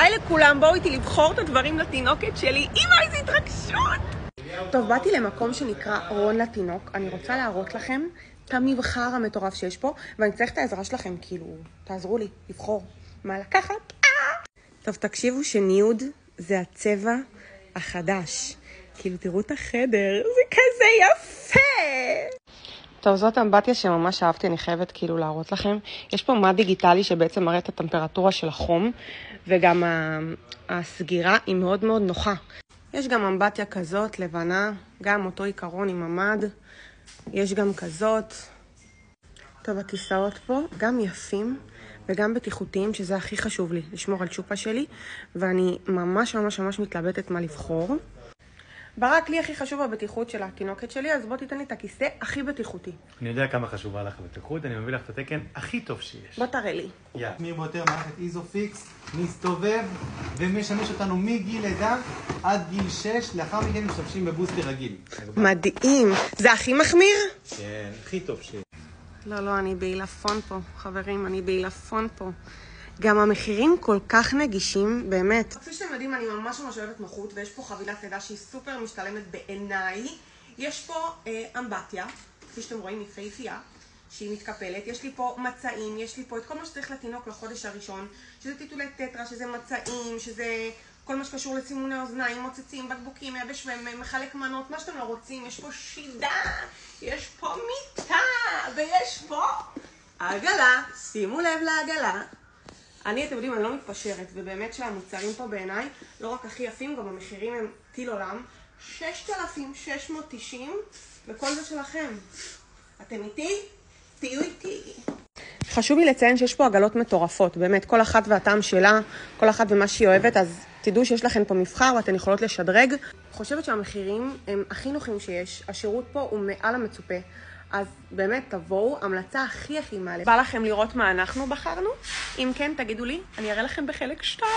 היי לכולם, בואו איתי לבחור את הדברים לתינוקת שלי. אמא, איזה התרגשות! טוב, באתי למקום שנקרא ארון לתינוק. אני רוצה להראות לכם את המבחר המטורף שיש פה, ואני צריך את העזרה שלכם, כאילו, תעזרו לי לבחור מה לקחת. טוב, תקשיבו שניוד זה הצבע החדש. כאילו, תראו את החדר, זה כזה יפה! טוב, זאת אמבטיה שממש אהבתי, אני חייבת כאילו להראות לכם. יש פה מד דיגיטלי שבעצם מראה את הטמפרטורה של החום, וגם הסגירה היא מאוד מאוד נוחה. יש גם אמבטיה כזאת, לבנה, גם אותו עיקרון עם המד. יש גם כזאת. טוב, הכיסאות פה גם יפים וגם בטיחותיים, שזה הכי חשוב לי, לשמור על צ'ופה שלי, ואני ממש ממש ממש מתלבטת מה לבחור. ברק, לי הכי חשוב הבטיחות של התינוקת שלי, אז בוא תיתן לי את הכיסא הכי בטיחותי. אני יודע כמה חשובה לך הבטיחות, אני מביא לך את התקן הכי טוב שיש. בוא תראה לי. מיר ביותר מערכת איזופיקס, מסתובב ומשמש אותנו מגיל לידה עד גיל 6, לאחר מכן משתמשים בבוסטר רגיל. מדהים. זה הכי מחמיר? כן, הכי טוב שיש. לא, אני בעילפון פה, חברים, אני בעילפון פה. גם המחירים כל כך נגישים, באמת. כפי שאתם יודעים, אני ממש ממש אוהבת נוחות, ויש פה חבילת לידה שהיא סופר משתלמת בעיניי. יש פה אמבטיה, כפי שאתם רואים, יפהפייה, שהיא מתקפלת. יש לי פה מצעים, יש לי פה את כל מה שצריך לתינוק לחודש הראשון, שזה טיטולי טטרה, שזה מצעים, שזה כל מה שקשור לסימוני אוזניים, מוצצים, בקבוקים, יבש ומחלק מנות, מה שאתם לא רוצים. יש פה שידה, יש פה מיטה, ויש פה עגלה. שימו לב לעגלה. אתם יודעים, אני לא מתפשרת, ובאמת שהמוצרים פה בעיניי, לא רק הכי יפים, גם המחירים הם טיל עולם. 6,690, וכל זה שלכם. אתם איתי? תהיו איתי. חשוב לי לציין שיש פה עגלות מטורפות, באמת, כל אחת והטעם שלה, כל אחת ומה שהיא אוהבת, אז תדעו שיש לכם פה מבחר ואתן יכולות לשדרג. אני חושבת שהמחירים הם הכי נוחים שיש, השירות פה הוא מעל המצופה. אז באמת תבואו, המלצה הכי מעלה. בא לכם לראות מה אנחנו בחרנו? אם כן, תגידו לי, אני אראה לכם בחלק 2.